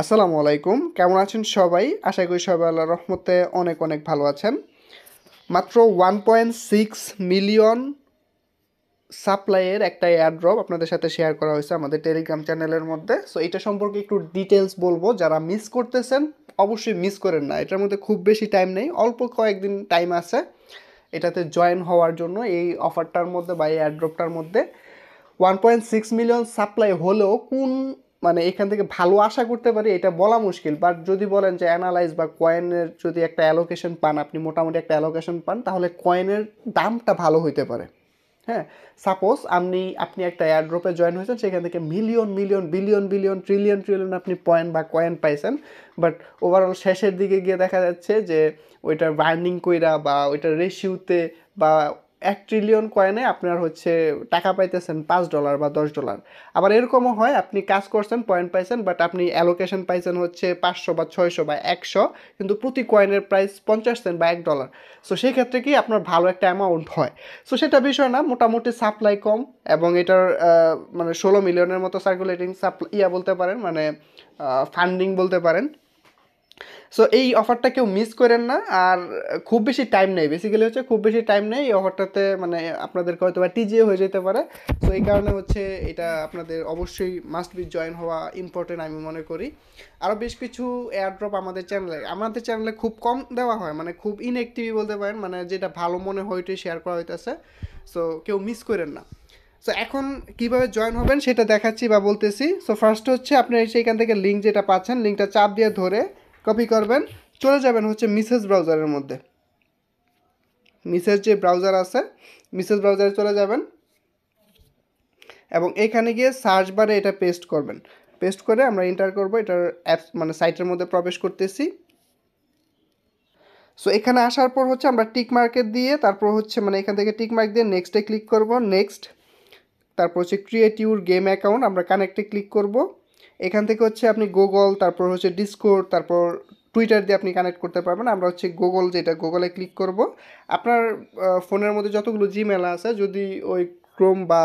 আসসালামু আলাইকুম, কেমন আছেন সবাই? আশা করি সবাই আল্লাহর রহমতে অনেক অনেক ভালো আছেন। মাত্র 1.6 মিলিয়ন সাপ্লাইয়ের একটা এয়ারড্রপ আপনাদের সাথে শেয়ার করা হয়েছে আমাদের টেলিগ্রাম চ্যানেলের মধ্যে। সো এটা সম্পর্কে একটু ডিটেলস বলবো। যারা মিস করতেছেন অবশ্যই মিস করেন না, এটার মধ্যে খুব বেশি টাইম নেই, অল্প কয়েকদিন টাইম আছে এটাতে জয়েন হওয়ার জন্য। এই অফারটার মধ্যে বা এই এয়ারড্রপটার মধ্যে 1.6 মিলিয়ন সাপ্লাই হলেও কোন মানে এখান থেকে ভালো আশা করতে পারি এটা বলা মুশকিল। বাট যদি বলেন যে অ্যানালাইজ বা কয়েনের যদি একটা অ্যালোকেশন পান, আপনি মোটামুটি একটা অ্যালোকেশন পান, তাহলে কয়েনের দামটা ভালো হইতে পারে। হ্যাঁ, সাপোজ আপনি একটা এয়ারড্রপে জয়েন হয়েছেন, সেখান থেকে million million billion billion trillion trillion আপনি পয়েন্ট বা কয়েন পাইছেন। বাট ওভারঅল শেষের দিকে গিয়ে দেখা যাচ্ছে যে ওইটার বার্নিং কইরা বা ওইটার রেশিওতে বা 1 ট্রিলিয়ন কয়েনে আপনার হচ্ছে টাকা পাইতেছেন $5 বা $10। আবার এরকমও হয় আপনি কাজ করছেন, পয়েন্ট পাইছেন, বাট আপনি অ্যালোকেশন পাইছেন হচ্ছে 500 বা 600 বা 100, কিন্তু প্রতি কয়েনের প্রাইস 50 সেন্ট বা $1। সো সেই ক্ষেত্রে কি আপনার ভালো একটা অ্যামাউন্ট হয়। সো সেটা বিষয় না, মোটামুটি সাপ্লাই কম এবং এটার মানে 16 মিলিয়নের মতো সার্কুলেটিং সাপ্লাই বলতে পারেন, মানে ফান্ডিং বলতে পারেন। সো এই অফারটা কেউ মিস করেন না। আর খুব বেশি টাইম নেই, বেসিক্যালি হচ্ছে খুব বেশি টাইম নেই এই অফারটাতে, মানে আপনাদেরকে হয়তো বা টিজিও হয়ে যেতে পারে। সো এই কারণে হচ্ছে এটা আপনাদের অবশ্যই মাস্ট বি জয়েন হওয়া ইম্পর্টেন্ট আমি মনে করি। আরও বেশ কিছু এয়ারড্রপ আমাদের চ্যানেলে খুব কম দেওয়া হয়, মানে খুব ইনঅ্যাক্টিভই বলতে পারেন, মানে যেটা ভালো মনে হয় ওইটাই শেয়ার করা হইতেছে। সো কেউ মিস করেন না। সো এখন কিভাবে জয়েন হবেন সেটা দেখাচ্ছি বা বলতেছি। সো ফার্স্ট হচ্ছে আপনি সেইখান থেকে লিঙ্ক যেটা পাচ্ছেন, লিঙ্কটা চাপ দিয়ে ধরে কপি করবেন, চলে যাবেন হচ্ছে মিসেস ব্রাউজারের মধ্যে। মিসেস যে ব্রাউজার আছে, মিসেস ব্রাউজারে চলে যাবেন এবং এখানে গিয়ে সার্চ বারে এটা পেস্ট করবেন। পেস্ট করে আমরা এন্টার করব, এটার অ্যাপস মানে সাইটের মধ্যে প্রবেশ করতেছি। সো এখানে আসার পর হচ্ছে আমরা টিক মার্কেট দিয়ে তারপর হচ্ছে মানে এখান থেকে টিক মার্ক দিয়ে নেক্সটে ক্লিক করব, নেক্সট। তারপর হচ্ছে ক্রিয়েট ইউর গেম অ্যাকাউন্ট, আমরা কানেক্টে ক্লিক করব। এখান থেকে হচ্ছে আপনি গুগল, তারপর হচ্ছে ডিসকর্ড, তারপর টুইটার দিয়ে আপনি কানেক্ট করতে পারবেন। আমরা হচ্ছে গুগল, যেটা গুগলে ক্লিক করব। আপনার ফোনের মধ্যে যতগুলো জিমেল আছে, যদি ওই ক্রোম বা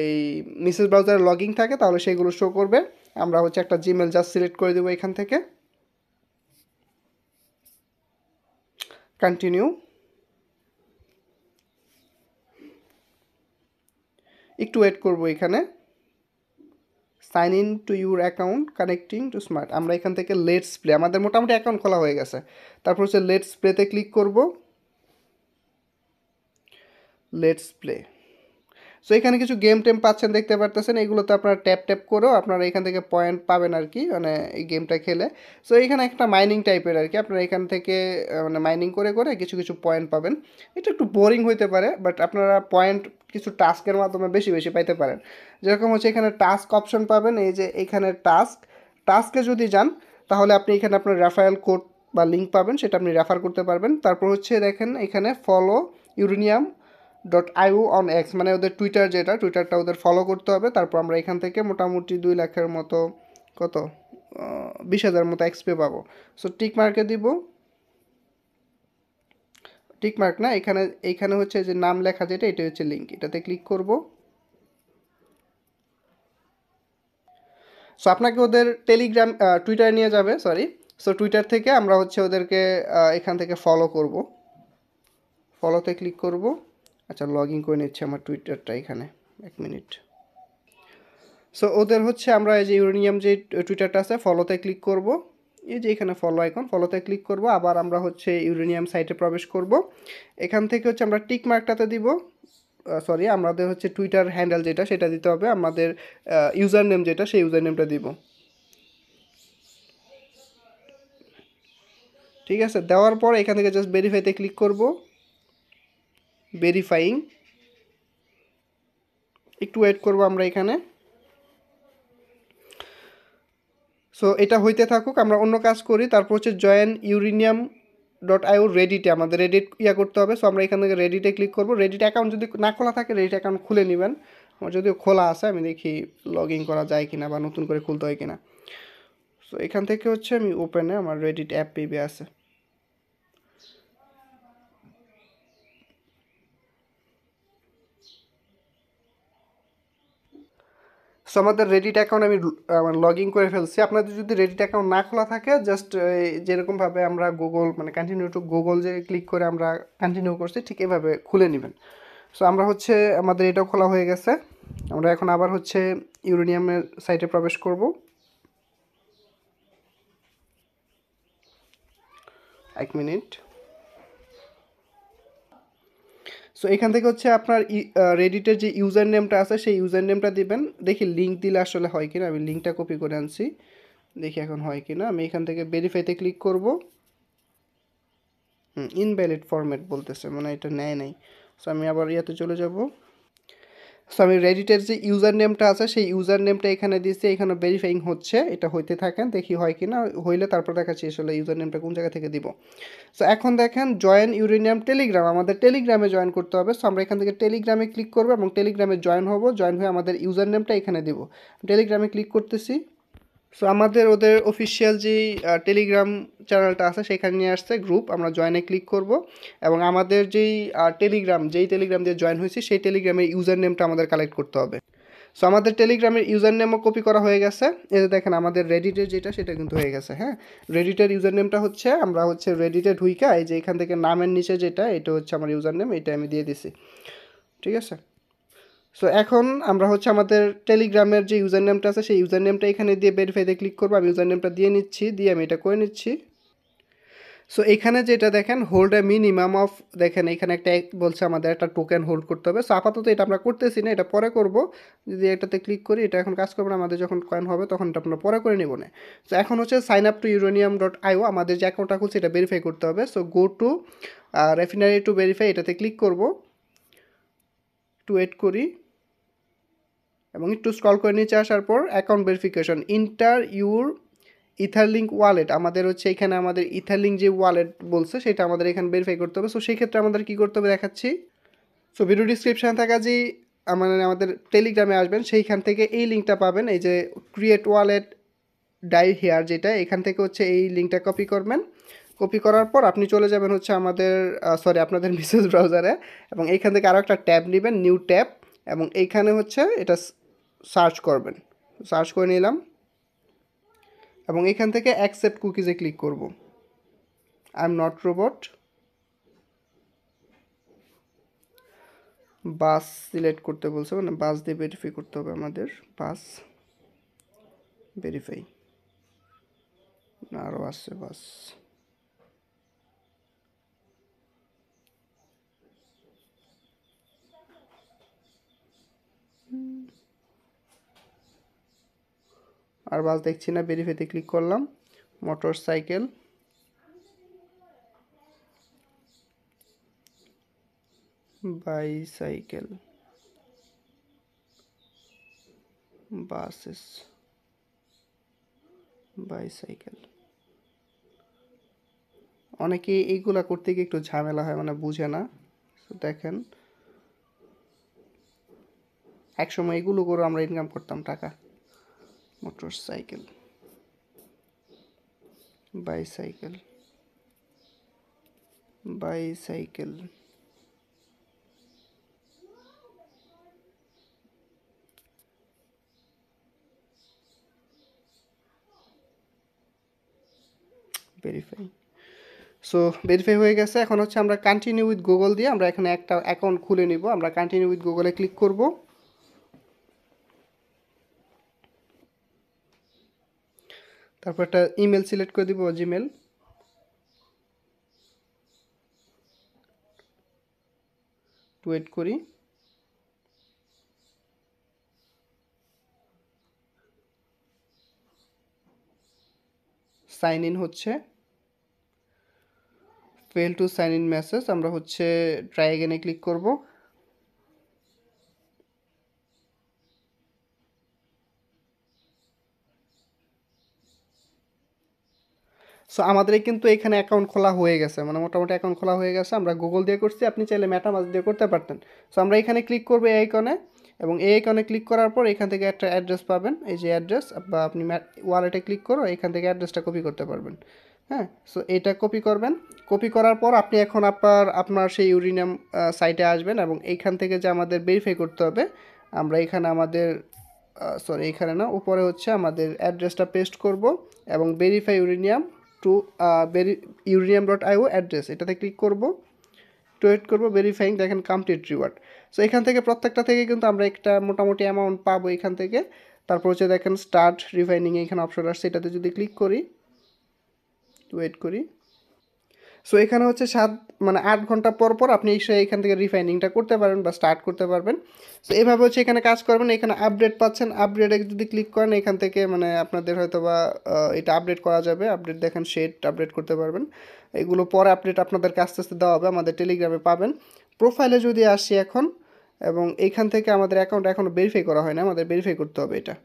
এই মিসেস ব্রাউজারে লগ ইন থাকে তাহলে সেইগুলো শো করবে। আমরা হচ্ছে একটা জিমেল জাস্ট সিলেক্ট করে দেবো এখান থেকে, কন্টিনিউ। একটু ওয়েট করব এখানে। Sign in to your account connecting to smart, আমরা এখান থেকে লেটস প্লে, আমাদের মোটামুটি অ্যাকাউন্ট খোলা হয়ে গেছে। তারপর হচ্ছে লেটস প্লেতে ক্লিক করব, লেটস প্লে। সো এখানে কিছু গেম টেম পাচ্ছেন, দেখতে পারতেছেন। এগুলোতে আপনারা ট্যাপ ট্যাপ করেও আপনারা এখান থেকে পয়েন্ট পাবেন আর কি, মানে এই গেমটা খেলে। সো এখানে একটা মাইনিং টাইপের আর কি, আপনারা এখান থেকে মানে মাইনিং করে করে কিছু কিছু পয়েন্ট পাবেন। এটা একটু বোরিং হইতে পারে, বাট আপনারা পয়েন্ট কিছু টাস্কের মাধ্যমে বেশি বেশি পাইতে পারেন। যেরকম হচ্ছে এখানে টাস্ক অপশন পাবেন, এই যে এখানে টাস্কে যদি যান তাহলে আপনি এখানে আপনার রেফারেল কোড বা লিঙ্ক পাবেন, সেটা আপনি রেফার করতে পারবেন। তারপর হচ্ছে দেখেন এখানে follow uranium .io on x, মানে ওদের টুইটার, যেটা টুইটারটা ওদের ফলো করতে হবে। তারপর আমরা এখান থেকে মোটামুটি 2 লাখের মতো, কত 20,000 মতো এক্সপি পাবো। সো টিক মার্কে দিব, টিক মার্ক না, এখানে এইখানে হচ্ছে যে নাম লেখা যেটা, এটা হচ্ছে লিঙ্ক, এটাতে ক্লিক করব। সো আপনাকে ওদের টেলিগ্রাম টুইটার নিয়ে যাবে, সরি। সো টুইটার থেকে আমরা হচ্ছে ওদেরকে এখান থেকে ফলো করব, ফলোতে ক্লিক করব। আচ্ছা, লগ ইন করে নিচ্ছে আমার টুইটারটা এখানে, 1 মিনিট। সো ওদের হচ্ছে আমরা এই যে ইউরেনিয়াম যে টুইটারটা আছে, ফলোতে ক্লিক করব। এই যে এখানে ফলো আইকন, ফলোতে ক্লিক করব। আবার আমরা হচ্ছে ইউরেনিয়াম সাইটে প্রবেশ করব। এখান থেকে হচ্ছে আমরা টিক মার্কটাতে দিব, সরি, আমাদের হচ্ছে টুইটার হ্যান্ডেল যেটা সেটা দিতে হবে, আমাদের ইউজার নেম যেটা সেই ইউজার নেমটা দিব। ঠিক আছে, দেওয়ার পর এখান থেকে জাস্ট ভেরিফাইতে ক্লিক করব, ভেরিফাইং। একটু ওয়েট করব আমরা এখানে। সো এটা হইতে থাকুক, আমরা অন্য কাজ করি। তারপর হচ্ছে জয়েন ইউরেনিয়াম রেডিটে, আমাদের রেডিট করতে হবে। সো আমরা এখান থেকে রেডিটে ক্লিক করব। রেডিট অ্যাকাউন্ট যদি না খোলা থাকে, রেডিট অ্যাকাউন্ট খুলে নেবেন। আমার যদিও খোলা আছে, আমি দেখি লগ ইন করা যায় কিনা বা নতুন করে খুলতে হয় কিনা। সো এখান থেকে হচ্ছে আমি ওপেনে আমার রেডিট অ্যাপ পেবে আছে। সো সো আমাদের রেডিট অ্যাকাউন্ট আমি লগ ইন করে ফেলছি। আপনাদের যদি রেডিট অ্যাকাউন্ট না খোলা থাকে জাস্ট যেরকমভাবে আমরা গুগল মানে কন্টিনিউ টু গুগল যে ক্লিক করে আমরা কন্টিনিউ করছি ঠিক এভাবে খুলে নেবেন। সো আমরা হচ্ছে আমাদের এটাও খোলা হয়ে গেছে। আমরা এখন আবার হচ্ছে ইউরেনিয়ামের সাইটে প্রবেশ করব। এক মিনিট। সো এখান থেকে হচ্ছে আপনার রেডিটের যে ইউজার নেমটা আছে সেই ইউজার নেমটা দিবেন। দেখি লিঙ্ক দিলে আসলে হয় কিনা, আমি লিঙ্কটা কপি করে আনছি, দেখি এখন হয় কিনা। আমি এখান থেকে ভেরিফাইতে ক্লিক করব। ইনভ্যালিড ফরম্যাট বলতেছে, মানে এটা নেয় নাই। সো আমি আবার ইয়াতে চলে যাব। সো আমি রেডিটের যে ইউজার নেমটা আছে সেই ইউজার নেমটা এখানে দিয়েছি, এখানে ভেরিফাইং হচ্ছে, এটা হইতে থাকেন, দেখি হয় কিনা। হইলে তারপর দেখাচ্ছি আসলে ইউজার নেমটা কোন জায়গা থেকে দিব। সো এখন দেখেন জয়েন ইউরেনিয়াম টেলিগ্রাম, আমাদের টেলিগ্রামে জয়েন করতে হবে। সো আমরা এখান থেকে টেলিগ্রামে ক্লিক করবো এবং টেলিগ্রামে জয়েন হব। জয়েন হয়ে আমাদের ইউজার নেমটা এখানে দিব। টেলিগ্রামে ক্লিক করতেছি। সো আমাদের ওদের অফিসিয়াল যেই টেলিগ্রাম চ্যানেলটা আছে সেখানে নিয়ে আসছে গ্রুপ, আমরা জয়েনে ক্লিক করব এবং আমাদের যেই টেলিগ্রাম দিয়ে জয়েন হয়েছি সেই টেলিগ্রামের ইউজার নেমটা আমাদের কালেক্ট করতে হবে। সো আমাদের টেলিগ্রামের ইউজার নেমও কপি করা হয়ে গেছে। এই যে দেখেন আমাদের রেডিটের যেটা সেটা কিন্তু হয়ে গেছে। হ্যাঁ, রেডিটের ইউজার নেমটা হচ্ছে, আমরা হচ্ছে রেডিটে ঢুইকা এই যে এখান থেকে নামের নিচে যেটা এটা হচ্ছে আমার ইউজার নেম, এটা আমি দিয়ে দিছি। ঠিক আছে। সো এখন আমরা হচ্ছে আমাদের টেলিগ্রামের যে ইউজার নেমটা আছে সেই ইউজার নেমটা এখানে দিয়ে ভেরিফাইতে ক্লিক করবো। আমি ইউজার নেমটা দিয়ে নিচ্ছি, দিয়ে আমি এটা করে নিচ্ছি। সো এখানে যেটা দেখেন হোল্ড এ মিনিমাম অফ, দেখেন এখানে একটা বলছে আমাদের একটা টোকেন হোল্ড করতে হবে। সো আপাতত এটা আমরা করতেছি না, এটা পরে করব। যদি এটাতে ক্লিক করি এটা এখন কাজ করবে না, আমাদের যখন কয়েন হবে তখন এটা আমরা পরে করে নেব না। সো এখন হচ্ছে সাইন আপ টু uranium.io, আমাদের যে অ্যাকাউন্টটা খুলছে এটা ভেরিফাই করতে হবে। So go to refinery to verify, এটাতে ক্লিক করব। একটু ওয়েট করি এবং একটু স্ক্রল করে নিচে আসার পর account verification, enter your Etherlink wallet, আমাদের হচ্ছে এখানে আমাদের ইথারলিঙ্ক যে ওয়ালেট বলছে সেটা আমাদের এখানে ভেরিফাই করতে হবে। সো সেই ক্ষেত্রে আমাদের কী করতে হবে দেখাচ্ছি। সো ভিডিও ডিসক্রিপশানে থাকা যে আমাদের টেলিগ্রামে আসবেন সেইখান থেকে এই লিঙ্কটা পাবেন, এই যে ক্রিয়েট ওয়ালেট ডাই হেয়ার, যেটা এখান থেকে হচ্ছে এই লিঙ্কটা কপি করবেন। কপি করার পর আপনি চলে যাবেন হচ্ছে আপনাদের মেসেজ ব্রাউজারে এবং এইখান থেকে আরও একটা ট্যাব নেবেন, নিউ ট্যাব, এবং এইখানে হচ্ছে এটা সার্চ করবেন। সার্চ করে নিলাম এবং এখান থেকে অ্যাকসেপ্ট কুকিজে ক্লিক করব। I am not robot, bus select করতে বলছে, মানে বাস দিয়ে ভেরিফাই করতে হবে আমাদের। বাস ভেরিফাই, আরও আসছে বাস। আর বাস দেখছি না, ভেরিফাইতে ক্লিক করলাম। Motor cycle, bicycle, buses, bicycle. অনেকে এইগুলা করতে গিয়ে একটু ঝামেলা হয়, মানে বুঝে না। দেখেন একসময় এগুলো করে আমরা ইনকাম করতাম টাকা। Motor cycle, bicycle, bicycle, verify. So verify হয়ে গেছে। এখন হচ্ছে আমরা কন্টিনিউ উইথ গুগল দিয়ে আমরা এখানে একটা অ্যাকাউন্ট খুলে নিব। আমরা কন্টিনিউ উইথ গুগলে ক্লিক করব। তারপর একটা ইমেল সিলেক্ট করে দিব, জিমেল। ওয়েট করি। সাইন ইন হচ্ছে, fail to sign in message, আমরা হচ্ছে ট্রাই এগেনে ক্লিক করব। সো আমাদের কিন্তু এখানে অ্যাকাউন্ট খোলা হয়ে গেছে, মানে মোটামুটি অ্যাকাউন্ট খোলা হয়ে গেছে। আমরা গুগল দিয়ে করছি, আপনি চাইলে মেটামাস্ক দিয়ে করতে পারতেন। সো আমরা এখানে ক্লিক করবো এই আইকনে, এবং এই আইকনে ক্লিক করার পর এখান থেকে একটা অ্যাড্রেস পাবেন, এই যে অ্যাড্রেস, বা আপনি ওয়ালেটে ক্লিক করো, এখান থেকে অ্যাড্রেসটা কপি করতে পারবেন। হ্যাঁ, সো এটা কপি করবেন। কপি করার পর আপনি এখন আপনার সেই ইউরেনিয়াম সাইটে আসবেন এবং এইখান থেকে যে আমাদের ভেরিফাই করতে হবে, আমরা এখানে আমাদের সরি এখানে না, উপরে হচ্ছে আমাদের অ্যাড্রেসটা পেস্ট করব এবং verify uranium to uranium.io address, এটাতে ক্লিক করব, টু ওয়েট করবো, ভেরিফাইং, দেখেন কমপ্লিট রিওয়ার্ড। সো এখান থেকে প্রত্যেকটা থেকে কিন্তু আমরা একটা মোটামুটি অ্যামাউন্ট পাবো এখান থেকে। তারপর হচ্ছে দেখেন স্টার্ট রিফাইনিং এখানে অপশন আসছে, এটাতে যদি ক্লিক করি, ওয়েট করি। সো এখানে হচ্ছে 8 ঘন্টা পর পর আপনি এসে এখান থেকে রিফাইনিংটা করতে পারবেন বা স্টার্ট করতে পারবেন। সো এভাবে হচ্ছে এখানে কাজ করবেন। এখানে আপডেট পাচ্ছেন, আপডেটে যদি ক্লিক করেন এখান থেকে আপনাদের হয়তো বা এটা আপডেট করা যাবে। আপডেট দেখেন শেড আপডেট করতে পারবেন। এগুলো পরে আপডেট আপনাদেরকে আস্তে আস্তে দেওয়া হবে, আমাদের টেলিগ্রামে পাবেন। প্রোফাইলে যদি আসি এখন, এবং এইখান থেকে আমাদের অ্যাকাউন্ট এখনও ভেরিফাই করা হয় না, আমাদের ভেরিফাই করতে হবে এটা।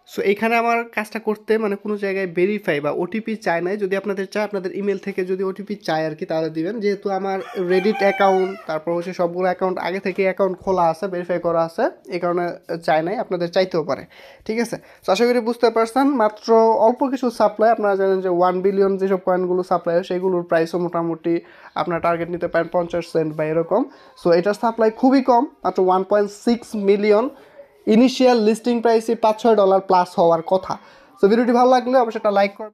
সো এখানে আমার কাজটা করতে কোনো জায়গায় ভেরিফাই বা ওটিপি চায় নাই। যদি আপনাদের চায়, আপনাদের ইমেল থেকে যদি ওটিপি চায় আর কি, তাহলে দিবেন। যেহেতু আমার রেডিট অ্যাকাউন্ট, তারপর হচ্ছে সবগুলো অ্যাকাউন্ট আগে থেকে অ্যাকাউন্ট খোলা আছে, ভেরিফাই করা আছে, এই কারণে চায় নাই, আপনাদের চাইতেও পারে। ঠিক আছে, তো আশা করি বুঝতে পারছেন। মাত্র অল্প কিছু সাপ্লাই, আপনারা জানেন যে 1 বিলিয়ন যেসব কয়েনগুলো সাপ্লাই হয় সেগুলোর প্রাইসও মোটামুটি আপনার টার্গেট নিতে পারেন 50 সেন্ট বা এরকম। সো এটার সাপ্লাই খুবই কম, মাত্র 1.6 মিলিয়ন। ইনিশিয়াল লিস্টিং প্রাইসে $5-6 প্লাস হওয়ার কথা। সো ভিডিওটি ভালো লাগলে অবশ্যই একটা লাইক করবেন।